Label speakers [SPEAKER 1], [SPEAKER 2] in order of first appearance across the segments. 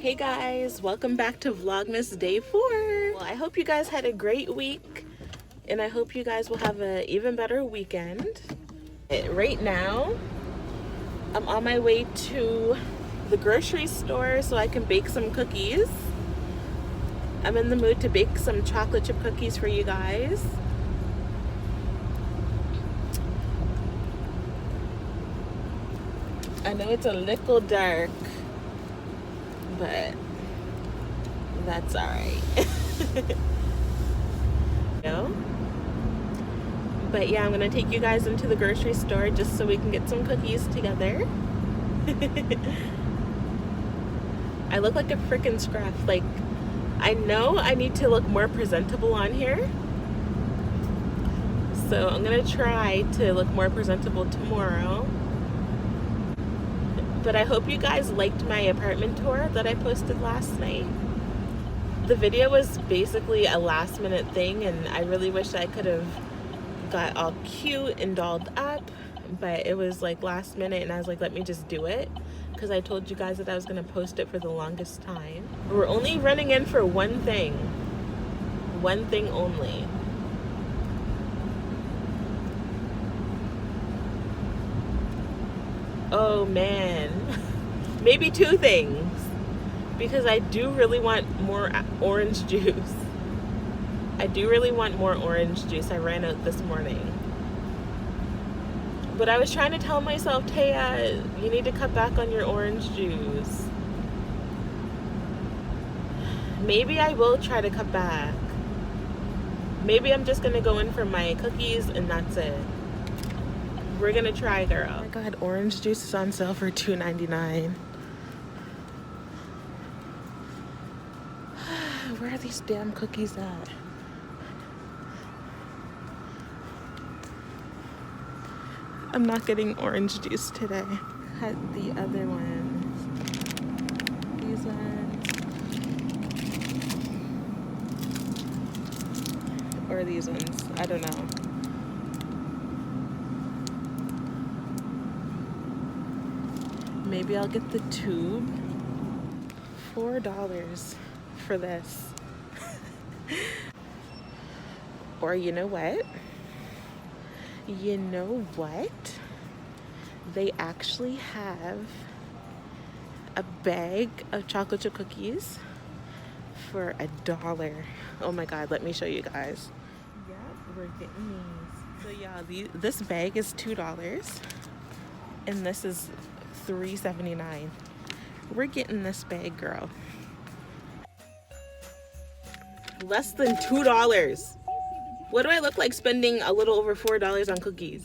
[SPEAKER 1] Hey guys, welcome back to Vlogmas Day 4. Well, I hope you guys had a great week and I hope you guys will have an even better weekend. Right now, I'm on my way to the grocery store so I can bake some cookies. I'm in the mood to bake some chocolate chip cookies for you guys. I know it's a little dark, but that's alright. But yeah, I'm gonna take you guys into the grocery store just so we can get some cookies together. I look like a freaking scrap. Like, I know I need to look more presentable on here, so I'm gonna try to look more presentable tomorrow. But I hope you guys liked my apartment tour that I posted last night. The video was basically a last minute thing and I really wish I could have got all cute and dolled up, but it was like last minute and I was like, let me just do it, because I told you guys that I was gonna post it for the longest time. We're only running in for one thing only. Oh man, maybe two things, because I do really want more orange juice. I do really want more orange juice. I ran out this morning. But I was trying to tell myself, Taya, you need to cut back on your orange juice. Maybe I will try to cut back. Maybe I'm just gonna go in for my cookies and that's it. We're gonna try, girl. Oh my god, orange juice is on sale for $2.99. Where are these damn cookies at? I'm not getting orange juice today. Cut the other ones. These ones. Or these ones. I don't know. Maybe I'll get the tube. $4 for this. Or you know what? You know what? They actually have a bag of chocolate chip cookies for $1. Oh my god, let me show you guys. Yep, we're getting these. So yeah, this bag is $2 and this is $3.79. We're getting this bag, girl. Less than $2. What do I look like spending a little over $4 on cookies?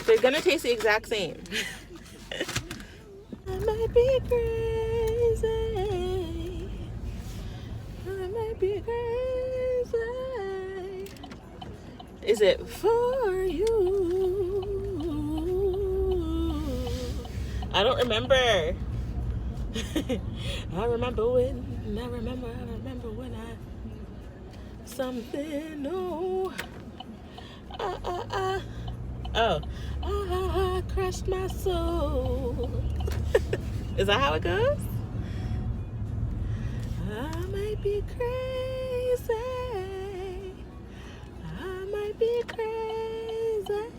[SPEAKER 1] They're gonna taste the exact same. I might be crazy. I might be crazy. Is it for you? I don't remember. I remember when I something new. I crushed my soul. Is that how it goes? I might be crazy. I might be crazy.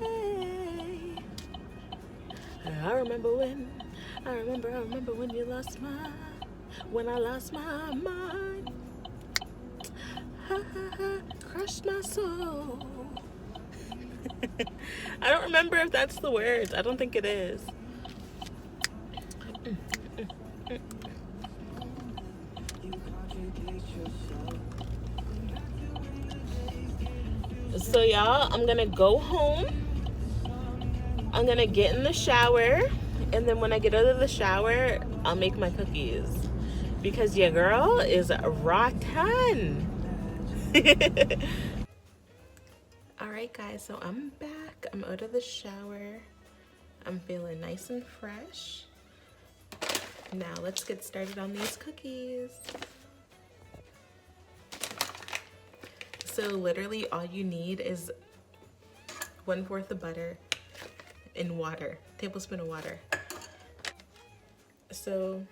[SPEAKER 1] I remember when you lost when I lost my mind. Crushed my soul. I don't remember if that's the words. I don't think it is. So y'all, I'm gonna go home. I'm gonna get in the shower, and then when I get out of the shower, I'll make my cookies, because your girl is rotten. Alright guys, so I'm back. I'm out of the shower. I'm feeling nice and fresh. Now let's get started on these cookies. So literally all you need is 1/4 of butter and water, tablespoon of water. So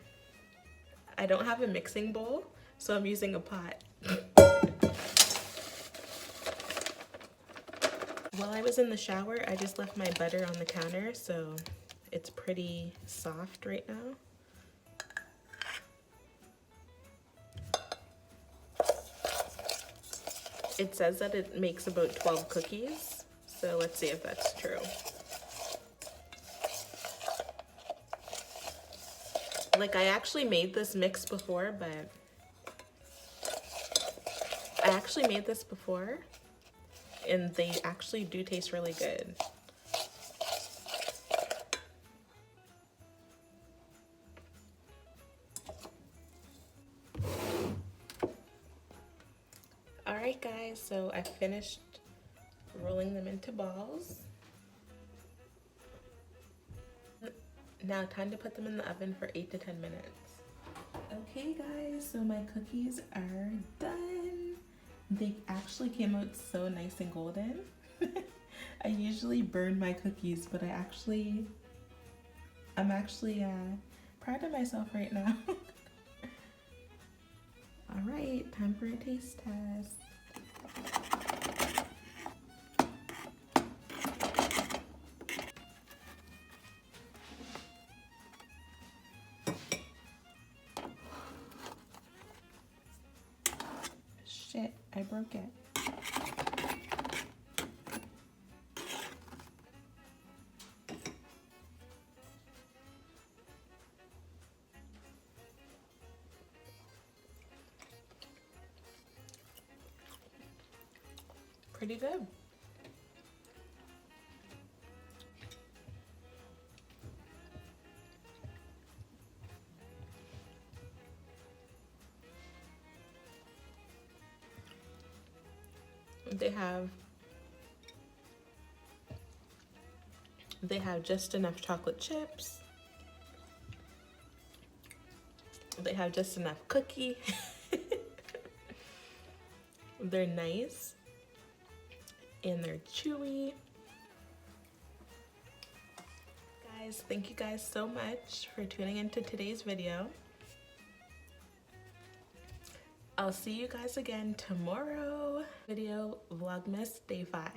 [SPEAKER 1] I don't have a mixing bowl, so I'm using a pot. While I was in the shower, I just left my butter on the counter, so it's pretty soft right now. It says that it makes about 12 cookies, so let's see if that's true. Like, I actually made this mix before, but and they actually do taste really good. Alright guys, so I finished rolling them into balls. Now time to put them in the oven for 8 to 10 minutes. Okay guys, so my cookies are done. They actually came out so nice and golden. I usually burn my cookies, but I'm actually proud of myself right now. Alright, time for a taste test. Shit, I broke it. Pretty good. They have just enough chocolate chips. They have just enough cookie. They're nice and they're chewy. Guys, thank you guys so much for tuning into today's video. I'll see you guys again tomorrow. Vlogmas day 5.